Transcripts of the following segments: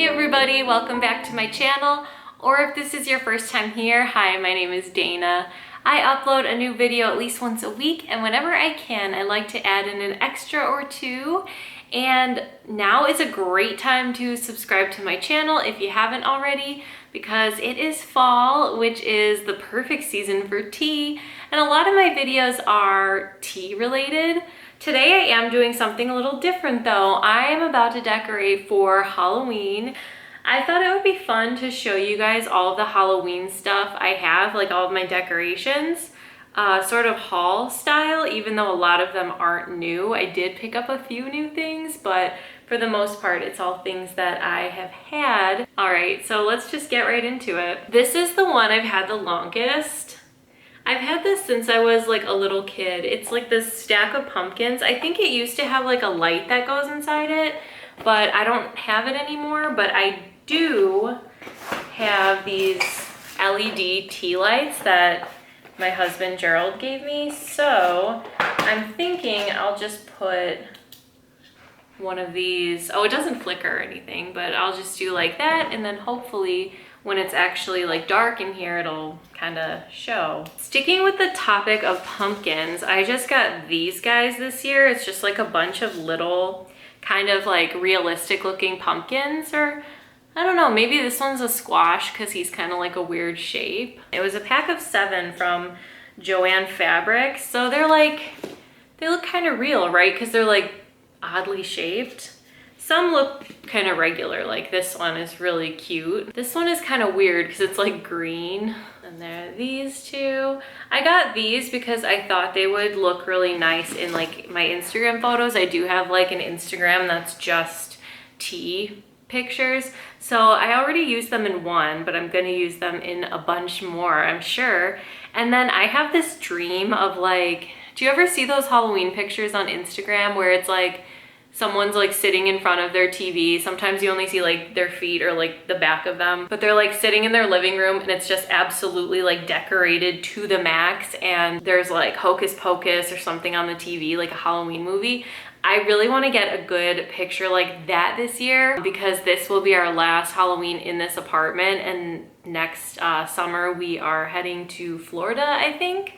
Hey everybody, welcome back to my channel, or if this is your first time here, hi, my name is Dana. I upload a new video at least once a week, and whenever I can, I like to add in an extra or two. And now is a great time to subscribe to my channel if you haven't already, because it is fall, which is the perfect season for tea, and a lot of my videos are tea related. Today I am doing something a little different though. I am about to decorate for Halloween. I thought it would be fun to show you guys all of the Halloween stuff I have, like all of my decorations, sort of haul style, even though a lot of them aren't new. I did pick up a few new things, but for the most part, it's all things that I have had. All right, so let's just get right into it. This is the one I've had the longest. I've had this since I was like a little kid. It's like this stack of pumpkins. I think it used to have like a light that goes inside it, but I don't have it anymore. But I do have these LED tea lights that my husband Gerald gave me. So I'm thinking I'll just put one of these. Oh, it doesn't flicker or anything, but I'll just do like that, and then hopefully when it's actually like dark in here, it'll kind of show. Sticking with the topic of pumpkins, I just got these guys this year. It's just like a bunch of little kind of like realistic looking pumpkins, or I don't know, maybe this one's a squash because he's kind of like a weird shape. It was a pack of 7 from Joann Fabrics. So they're like, they look kind of real, right? Because they're like oddly shaped. Some look kind of regular, like this one is really cute. This one is kind of weird because it's like green. And there are these two. I got these because I thought they would look really nice in like my Instagram photos. I do have like an Instagram that's just tea pictures. So I already used them in one, but I'm gonna use them in a bunch more, I'm sure. And then I have this dream of like, do you ever see those Halloween pictures on Instagram where it's like, someone's like sitting in front of their TV. Sometimes you only see like their feet or like the back of them, but they're like sitting in their living room and it's just absolutely like decorated to the max, and there's like Hocus Pocus or something on the TV, like a Halloween movie. I really want to get a good picture like that this year because this will be our last Halloween in this apartment, and next summer we are heading to Florida, I think.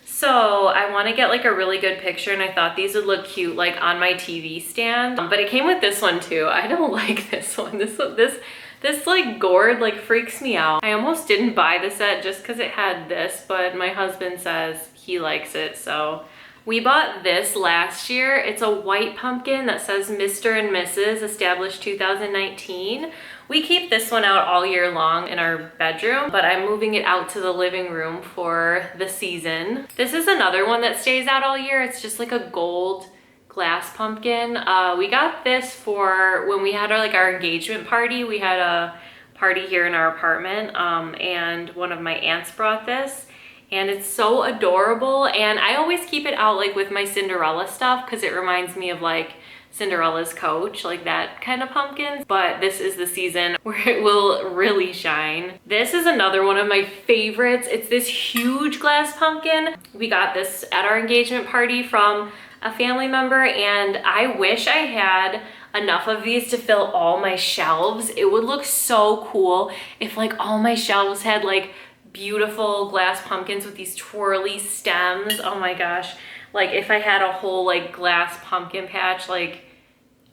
So I want to get like a really good picture, and I thought these would look cute like on my TV stand. But it came with this one too. I don't like this one. This like gourd like freaks me out. I almost didn't buy the set just because it had this, but my husband says he likes it, so we bought this last year. It's a white pumpkin that says Mr. and Mrs. established 2019. We keep this one out all year long in our bedroom, but I'm moving it out to the living room for the season. This is another one that stays out all year. It's just like a gold glass pumpkin. We got this for when we had our engagement party. We had a party here in our apartment, and one of my aunts brought this. And it's so adorable, and I always keep it out like with my Cinderella stuff because it reminds me of like Cinderella's coach, like that kind of pumpkin. But this is the season where it will really shine. This is another one of my favorites. It's this huge glass pumpkin. We got this at our engagement party from a family member, and I wish I had enough of these to fill all my shelves. It would look so cool if like all my shelves had like beautiful glass pumpkins with these twirly stems. Oh my gosh, like if I had a whole like glass pumpkin patch like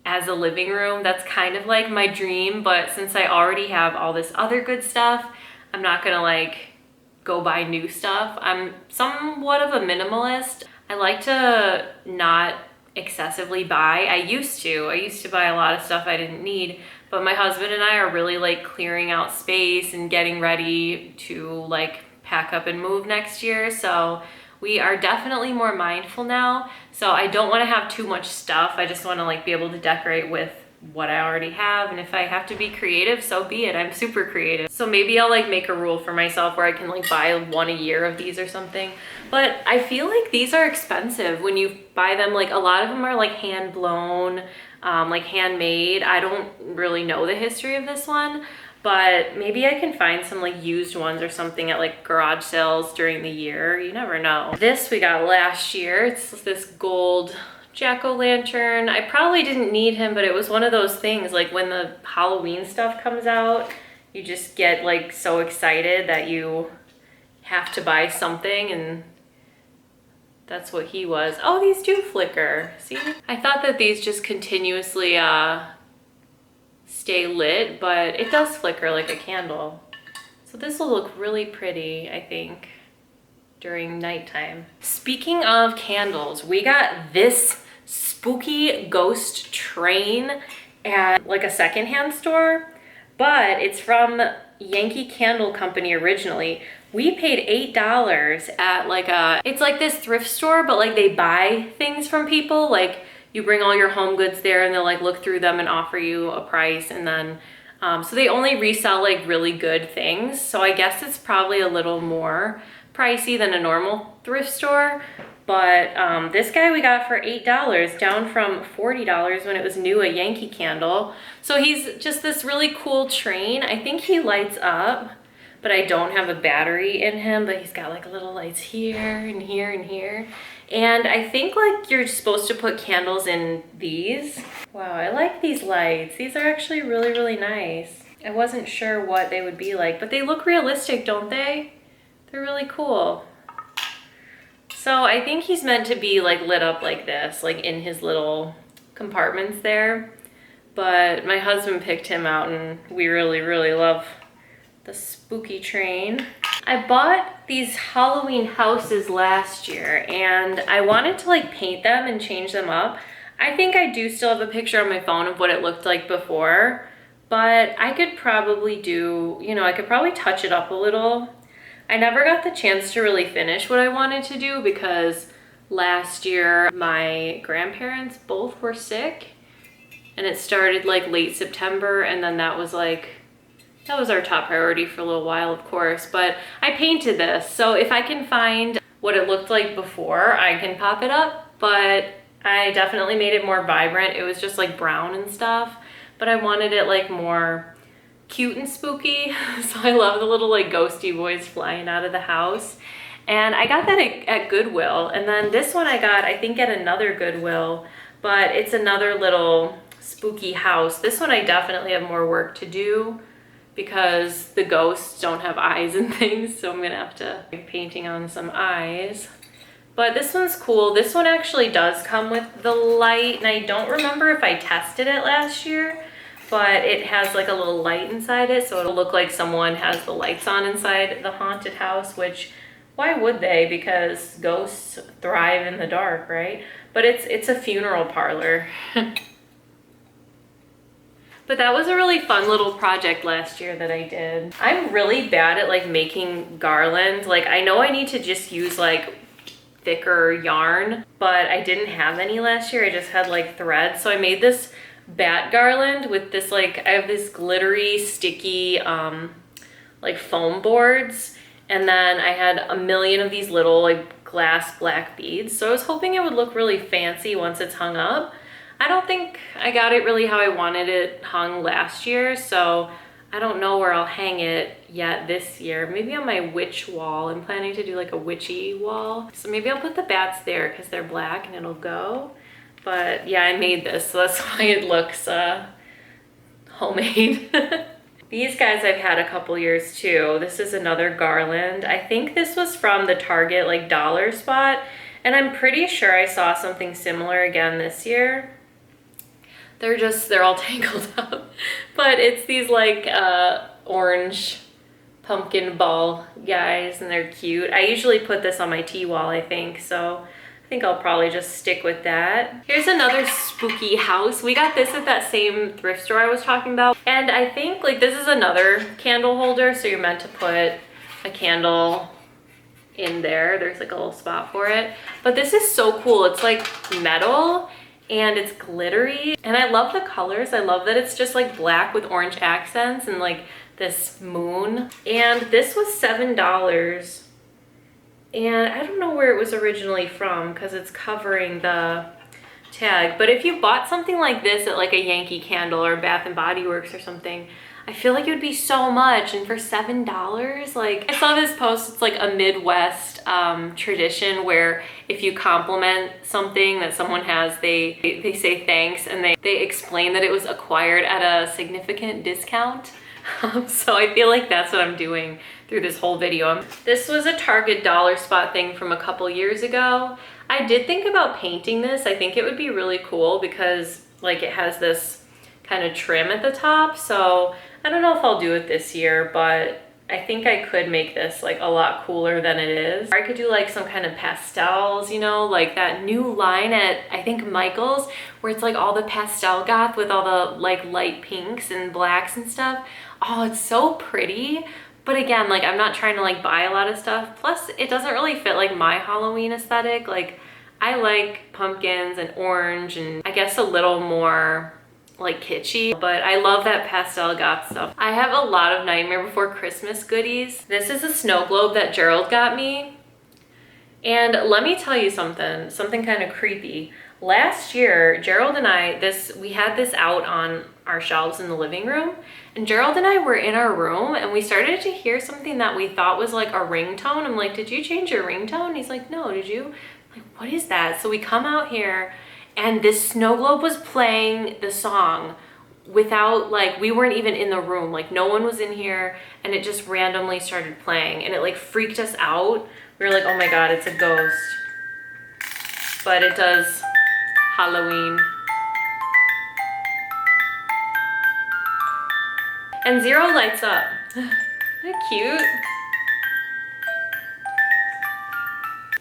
as a living room, that's kind of like my dream. But since I already have all this other good stuff, I'm not gonna like go buy new stuff. I'm somewhat of a minimalist. I like to not excessively buy. I used to buy a lot of stuff I didn't need, but my husband and I are really like clearing out space and getting ready to like pack up and move next year. So we are definitely more mindful now. So I don't want to have too much stuff. I just want to like be able to decorate with what I already have. And if I have to be creative, so be it. I'm super creative. So maybe I'll like make a rule for myself where I can like buy one a year of these or something. But I feel like these are expensive when you buy them. Like a lot of them are like hand blown, like handmade. I don't really know the history of this one, but maybe I can find some like used ones or something at like garage sales during the year. You never know. This we got last year. It's this gold jack-o'-lantern. I probably didn't need him, but it was one of those things, like when the Halloween stuff comes out, you just get like so excited that you have to buy something, and that's what he was. Oh, these do flicker. See? I thought that these just continuously stay lit, but it does flicker like a candle. So this will look really pretty, I think, during nighttime. Speaking of candles, we got this spooky ghost train at like a secondhand store, but it's from Yankee Candle Company originally. We paid $8 at like it's like this thrift store, but like they buy things from people. Like you bring all your home goods there and they'll like look through them and offer you a price, and then so they only resell like really good things. So I guess it's probably a little more pricey than a normal thrift store. But this guy we got for $8, down from $40 when it was new, a Yankee Candle. So he's just this really cool train. I think he lights up, but I don't have a battery in him, but he's got like little lights here and here and here. And I think like you're supposed to put candles in these. Wow, I like these lights. These are actually really, really nice. I wasn't sure what they would be like, but they look realistic, don't they? They're really cool. So I think he's meant to be like lit up like this, like in his little compartments there. But my husband picked him out and we really, really love the spooky train. I bought these Halloween houses last year and I wanted to like paint them and change them up. I think I do still have a picture on my phone of what it looked like before, but I could probably do, you know, I could probably touch it up a little. I never got the chance to really finish what I wanted to do because last year my grandparents both were sick, and it started like late September, and then that was our top priority for a little while, of course. But I painted this, so if I can find what it looked like before, I can pop it up. But I definitely made it more vibrant. It was just like brown and stuff, but I wanted it like more cute and spooky. So I love the little like ghosty boys flying out of the house. And I got that at Goodwill. And then this one I got, I think, at another Goodwill, but it's another little spooky house. This one I definitely have more work to do because the ghosts don't have eyes and things. So I'm gonna have to be painting on some eyes. But this one's cool. This one actually does come with the light, and I don't remember if I tested it last year, but it has like a little light inside it, so it'll look like someone has the lights on inside the haunted house, which why would they? Because ghosts thrive in the dark, right? But it's a funeral parlor. But that was a really fun little project last year that I did. I'm really bad at like making garland. Like I know I need to just use like thicker yarn, but I didn't have any last year. I just had like thread. So I made this bat garland with this like, I have this glittery, sticky, like foam boards. And then I had a million of these little like glass black beads. So I was hoping it would look really fancy once it's hung up. I don't think I got it really how I wanted it hung last year, so I don't know where I'll hang it yet this year. Maybe on my witch wall. I'm planning to do like a witchy wall. So maybe I'll put the bats there because they're black and it'll go. But yeah, I made this, so that's why it looks homemade. These guys I've had a couple years too. This is another garland. I think this was from the Target like dollar spot, and I'm pretty sure I saw something similar again this year. They're all tangled up. But it's these like orange pumpkin ball guys, and they're cute. I usually put this on my tea wall, I think, so I think I'll probably just stick with that. Here's another spooky house. We got this at that same thrift store I was talking about. And I think like this is another candle holder, so you're meant to put a candle in there. There's like a little spot for it. But this is so cool. It's like metal and it's glittery. And I love the colors. I love that it's just like black with orange accents and like this moon. And this was $7. And I don't know where it was originally from because it's covering the tag. But if you bought something like this at like a Yankee Candle or Bath and Body Works or something, I feel like it would be so much, and for $7, like, I saw this post, it's like a Midwest tradition where if you compliment something that someone has, they say thanks, and they explain that it was acquired at a significant discount. So I feel like that's what I'm doing through this whole video. This was a Target dollar spot thing from a couple years ago. I did think about painting this. I think it would be really cool because like it has this kind of trim at the top. So I don't know if I'll do it this year, but I think I could make this like a lot cooler than it is. Or I could do like some kind of pastels, you know, like that new line at I think Michael's where it's like all the pastel goth with all the like light pinks and blacks and stuff. Oh, it's so pretty. But again, like I'm not trying to like buy a lot of stuff. Plus it doesn't really fit like my Halloween aesthetic. Like I like pumpkins and orange and I guess a little more like kitschy, but I love that pastel goth stuff. I have a lot of Nightmare Before Christmas goodies. This is a snow globe that Gerald got me. And let me tell you something kind of creepy. Last year, Gerald and I, we had this out on our shelves in the living room, and Gerald and I were in our room and we started to hear something that we thought was like a ringtone. I'm like, did you change your ringtone? He's like, no, did you? I'm like, what is that? So we come out here and this snow globe was playing the song without, like, we weren't even in the room. Like, no one was in here, and it just randomly started playing, and it, like, freaked us out. We were like, oh my God, it's a ghost. But it does Halloween. And Zero lights up. Isn't that cute?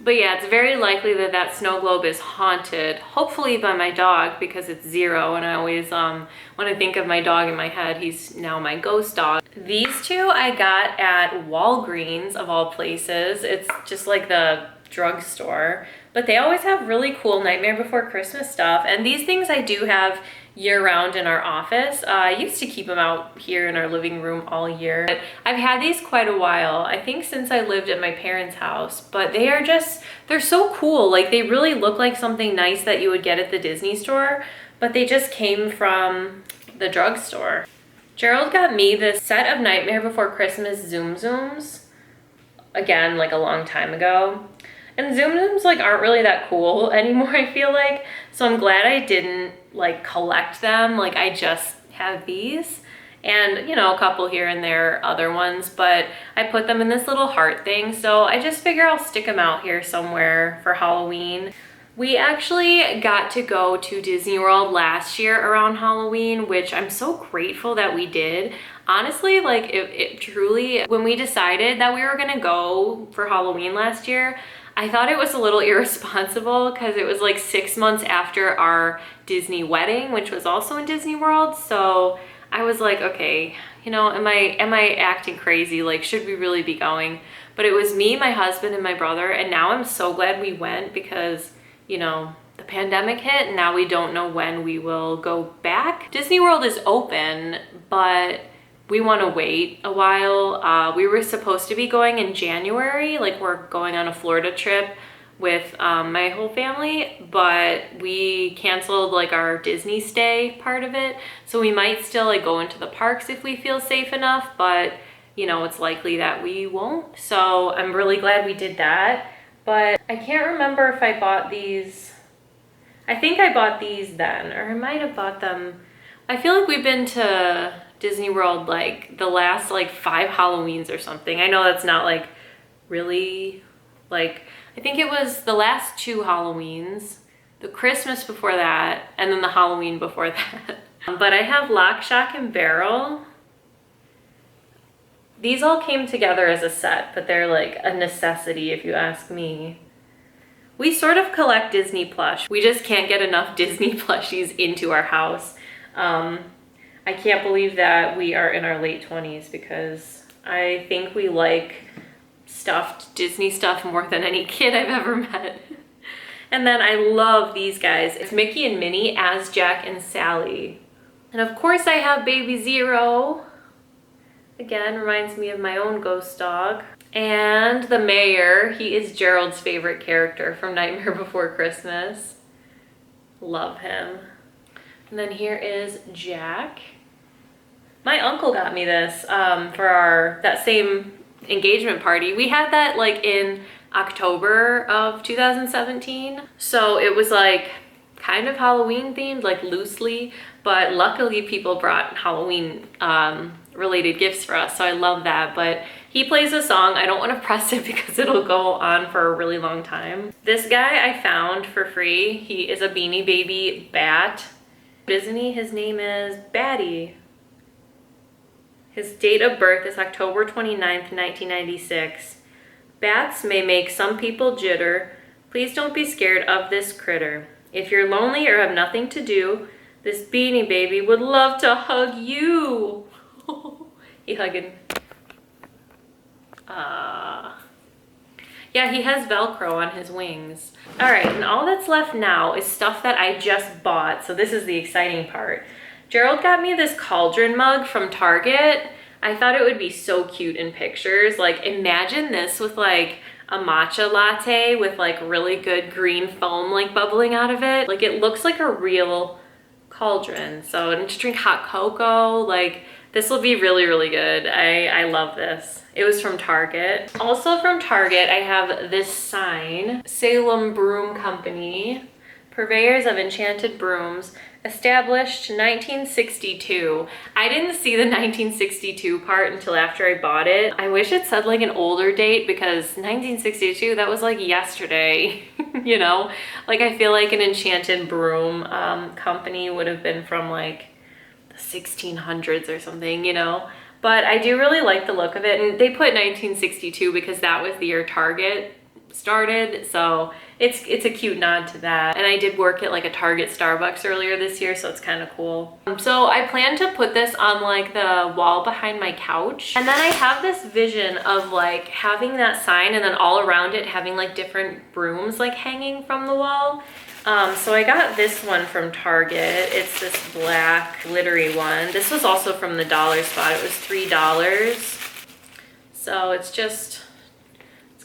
But yeah, it's very likely that that snow globe is haunted, hopefully by my dog because it's Zero, and I always, when I think of my dog in my head, he's now my ghost dog. These two I got at Walgreens, of all places. It's just like the drugstore, but they always have really cool Nightmare Before Christmas stuff, and these things I do have year-round in our office. I used to keep them out here in our living room all year. But I've had these quite a while, I think since I lived at my parents' house, but they're so cool. Like they really look like something nice that you would get at the Disney store, but they just came from the drugstore. Gerald got me this set of Nightmare Before Christmas Zoom Zooms, again, like a long time ago. And Zoom Zooms like aren't really that cool anymore, I feel like. So I'm glad I didn't like collect them. Like I just have these and, you know, a couple here and there, other ones, but I put them in this little heart thing. So I just figure I'll stick them out here somewhere for Halloween. We actually got to go to Disney World last year around Halloween, which I'm so grateful that we did. Honestly, like it truly, when we decided that we were gonna go for Halloween last year, I thought it was a little irresponsible because it was like 6 months after our Disney wedding, which was also in Disney World. So I was like, okay, you know, am I acting crazy? Like, should we really be going? But it was me, my husband, and my brother, and now I'm so glad we went because, you know, the pandemic hit and now we don't know when we will go back. Disney World is open, but we want to wait a while. We were supposed to be going in January, like we're going on a Florida trip with my whole family, but we canceled like our Disney stay part of it. So we might still like go into the parks if we feel safe enough, but you know, it's likely that we won't. So I'm really glad we did that. But I can't remember if I bought these. I think I bought these then, or I might have bought them. I feel like we've been to Disney World like the last like 5 Halloweens or something. I know that's not like really like, I think it was the last 2 Halloweens, the Christmas before that, and then the Halloween before that. But I have Lock, Shock, and Barrel. These all came together as a set, but they're like a necessity if you ask me. We sort of collect Disney plush. We just can't get enough Disney plushies into our house. I can't believe that we are in our late 20s because I think we like stuffed Disney stuff more than any kid I've ever met. And then I love these guys. It's Mickey and Minnie as Jack and Sally. And of course I have baby Zero. Again, reminds me of my own ghost dog. And the mayor, he is Gerald's favorite character from Nightmare Before Christmas. Love him. And then here is Jack. My uncle got me this for that same engagement party. We had that like in October of 2017. So it was like kind of Halloween themed, like loosely, but luckily people brought Halloween related gifts for us. So I love that. But he plays a song. I don't want to press it because it'll go on for a really long time. This guy I found for free. He is a Beanie Baby bat. Isn't he? His name is Batty. His date of birth is October 29th, 1996. Bats may make some people jitter. Please don't be scared of this critter. If you're lonely or have nothing to do, this Beanie Baby would love to hug you. He hugging. Yeah, he has Velcro on his wings. All right, and all that's left now is stuff that I just bought. So this is the exciting part. Gerald got me this cauldron mug from Target. I thought it would be so cute in pictures. Like, imagine this with like a matcha latte with like really good green foam like bubbling out of it. Like, it looks like a real cauldron. So, and to drink hot cocoa, like this will be really, really good. I love this. It was from Target. Also from Target, I have this sign. Salem Broom Company, purveyors of enchanted brooms, established 1962. I didn't see the 1962 part until after I bought it. I wish it said like an older date because 1962, that was like yesterday, you know? Like, I feel like an enchanted broom company would have been from like the 1600s or something, you know? But I do really like the look of it. And they put 1962 because that was the year Target started, so it's a cute nod to that. And I did work at like a Target Starbucks earlier this year, so it's kind of cool. So I plan to put this on like the wall behind my couch, and then I have this vision of like having that sign and then all around it having like different brooms like hanging from the wall. So I got this one from Target. It's this black glittery one. This was also from the dollar spot. It was $3. So it's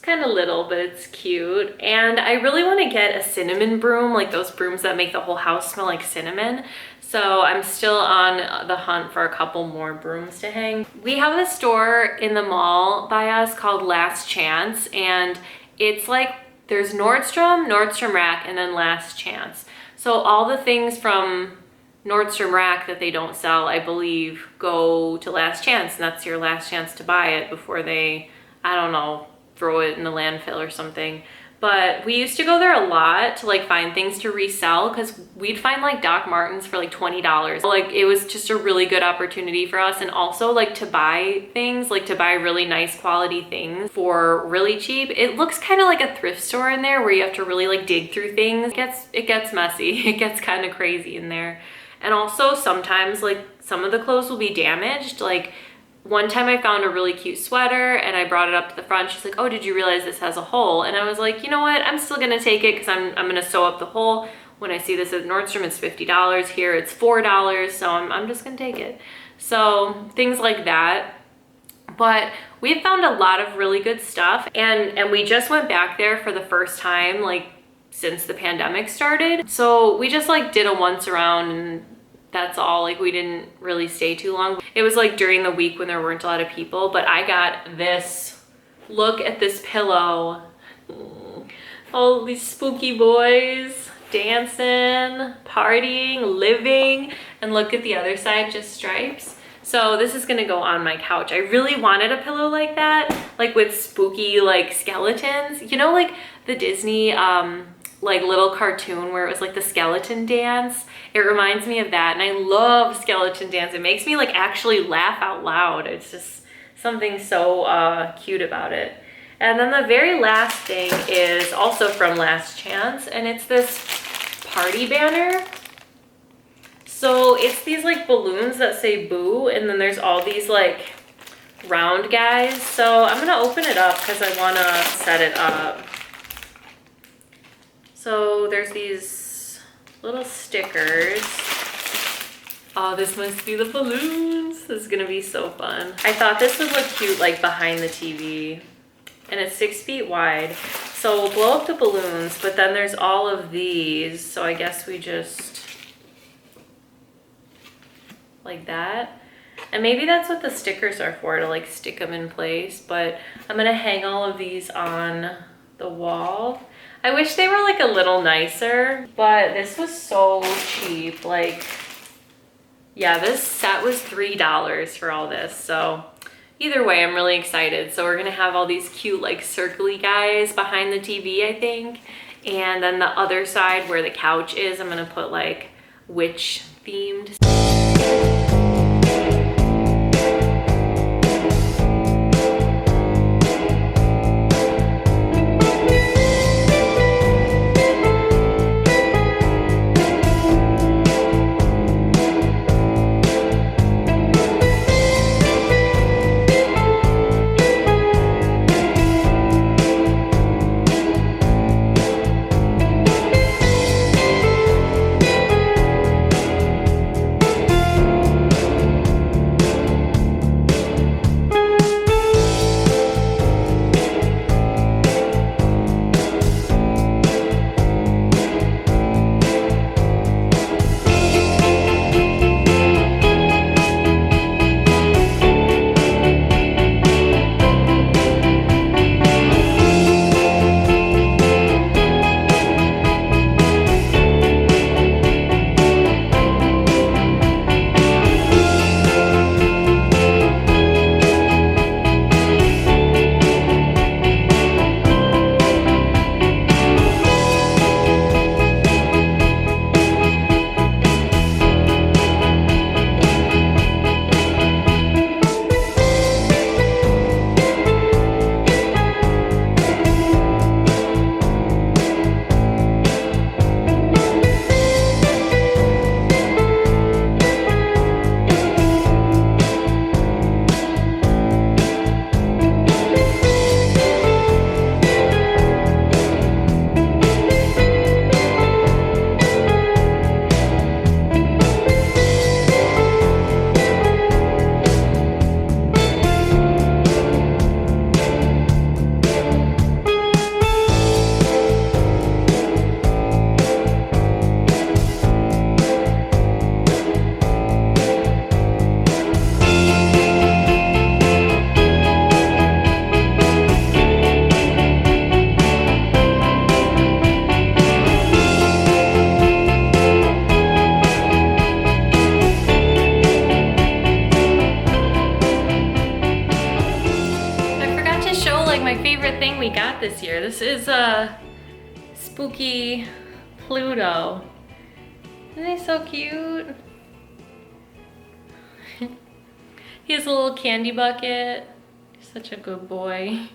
kind of little, but it's cute. And I really want to get a cinnamon broom, like those brooms that make the whole house smell like cinnamon. So I'm still on the hunt for a couple more brooms to hang. We have a store in the mall by us called Last Chance, and it's like there's Nordstrom Rack, and then Last Chance. So all the things from Nordstrom Rack that they don't sell, I believe, go to Last Chance, and that's your last chance to buy it before they, I don't know, throw it in the landfill or something. But we used to go there a lot to like find things to resell, because we'd find like Doc Martens for like $20. Like, it was just a really good opportunity for us, and also like to buy things, like to buy really nice quality things for really cheap. It looks kind of like a thrift store in there where you have to really like dig through things. It gets messy. It gets kind of crazy in there. And also sometimes like some of the clothes will be damaged. Like, one time I found a really cute sweater and I brought it up to the front. She's like, oh, did you realize this has a hole? And I was like, you know what? I'm still gonna take it because I'm gonna sew up the hole. When I see this at Nordstrom, it's $50. Here it's $4, so I'm just gonna take it. So things like that. But we found a lot of really good stuff, and we just went back there for the first time like since the pandemic started. So we just like did a once around, and that's all. Like, we didn't really stay too long. It was like during the week when there weren't a lot of people. But I got this. Look at this pillow. All these spooky boys dancing, partying, living. And look at the other side, just stripes. So this is gonna go on my couch. I really wanted a pillow like that, like with spooky like skeletons. You know, like the Disney like little cartoon where it was like the skeleton dance. It reminds me of that, and I love skeleton dance. It makes me like actually laugh out loud. It's just something so cute about it. And then the very last thing is also from Last Chance, and it's this party banner. So it's these like balloons that say boo, and then there's all these like round guys. So I'm gonna open it up because I wanna set it up. So there's these little stickers. Oh, this must be the balloons. This is gonna be so fun. I thought this would look cute like behind the TV. And it's 6 feet wide. So we'll blow up the balloons, but then there's all of these. So I guess we just, like that. And maybe that's what the stickers are for, to like stick them in place. But I'm gonna hang all of these on the wall. I wish they were like a little nicer, but this was so cheap. Like, yeah, this set was $3 for all this. So either way, I'm really excited. So we're gonna have all these cute like circly guys behind the TV, I think. And then the other side where the couch is, I'm gonna put like witch themed. We got this year. This is a spooky Pluto. Isn't he so cute? He has a little candy bucket. He's such a good boy.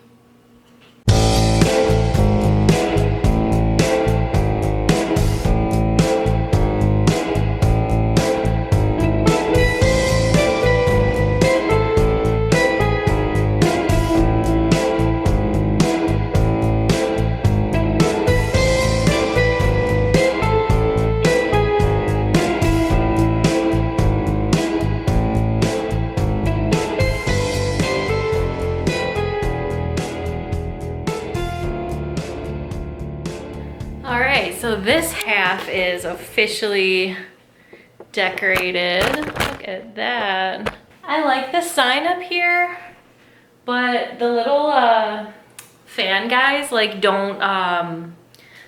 So this half is officially decorated. Look at that. I like the sign up here, but the little fan guys like don't,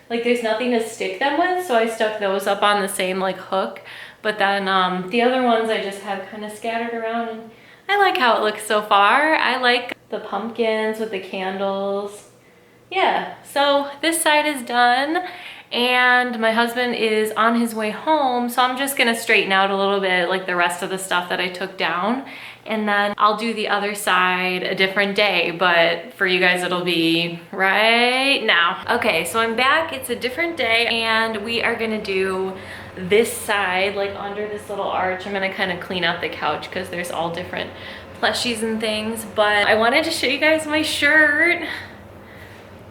like there's nothing to stick them with, so I stuck those up on the same like hook. But then the other ones I just have kind of scattered around, and I like how it looks so far. I like the pumpkins with the candles. Yeah, so this side is done. And my husband is on his way home, so I'm just gonna straighten out a little bit like the rest of the stuff that I took down, and then I'll do the other side a different day, but for you guys it'll be right now. Okay, so I'm back. It's a different day, and we are gonna do this side, like under this little arch. I'm gonna kind of clean out the couch because there's all different plushies and things, but I wanted to show you guys my shirt.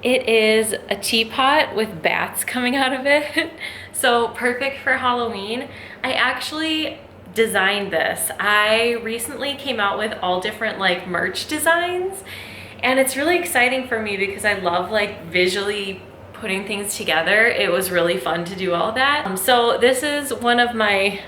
It is a teapot with bats coming out of it. So perfect for Halloween. I actually designed this. I recently came out with all different like merch designs, and it's really exciting for me because I love like visually putting things together. It was really fun to do all that. So this is one of my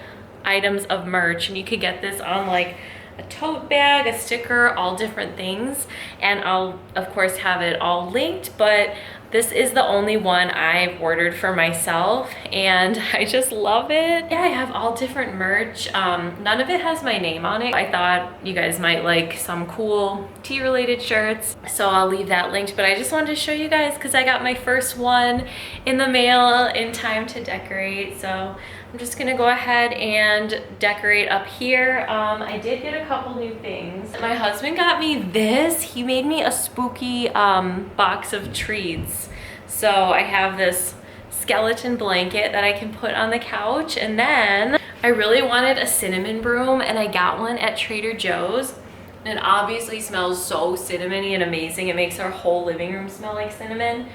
items of merch, and you could get this on like a tote bag, a sticker, all different things. And I'll of course have it all linked, but this is the only one I've ordered for myself and I just love it. Yeah, I have all different merch. None of it has my name on it. I thought you guys might like some cool tea related shirts, so I'll leave that linked, but I just wanted to show you guys because I got my first one in the mail in time to decorate. So I'm just gonna go ahead and decorate up here. I did get a couple new things. My husband got me this. He made me a spooky box of treats. So I have this skeleton blanket that I can put on the couch, and then I really wanted a cinnamon broom and I got one at Trader Joe's. And it obviously smells so cinnamony and amazing. It makes our whole living room smell like cinnamon.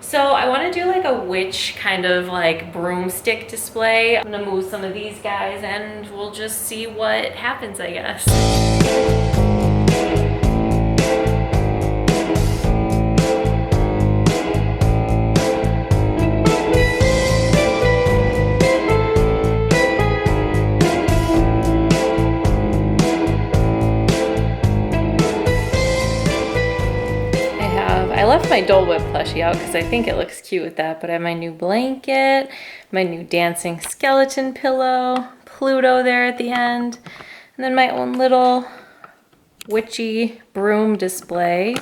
So I want to do like a witch kind of like broomstick display. I'm gonna move some of these guys and we'll just see what happens, I guess. I left my Dole Whip plushie out because I think it looks cute with that, but I have my new blanket, my new dancing skeleton pillow, Pluto there at the end, and then my own little witchy broom display,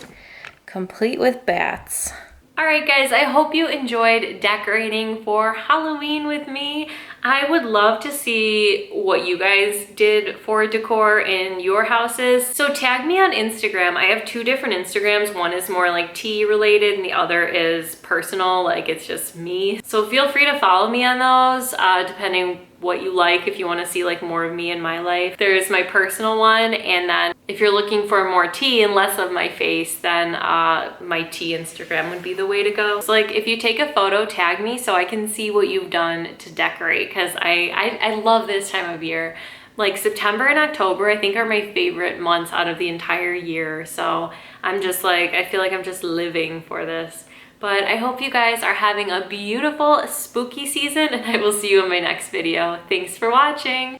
complete with bats. All right, guys, I hope you enjoyed decorating for Halloween with me. I would love to see what you guys did for decor in your houses. So tag me on Instagram. I have two different Instagrams. One is more like tea related and the other is personal, like it's just me. So feel free to follow me on those, depending what you like. If you want to see like more of me in my life, there's my personal one, and then if you're looking for more tea and less of my face, then my tea Instagram would be the way to go. So like if you take a photo, tag me so I can see what you've done to decorate, because I love this time of year. Like September and October I think are my favorite months out of the entire year. So I'm just like, I feel like I'm just living for this. But I hope you guys are having a beautiful spooky season, and I will see you in my next video. Thanks for watching.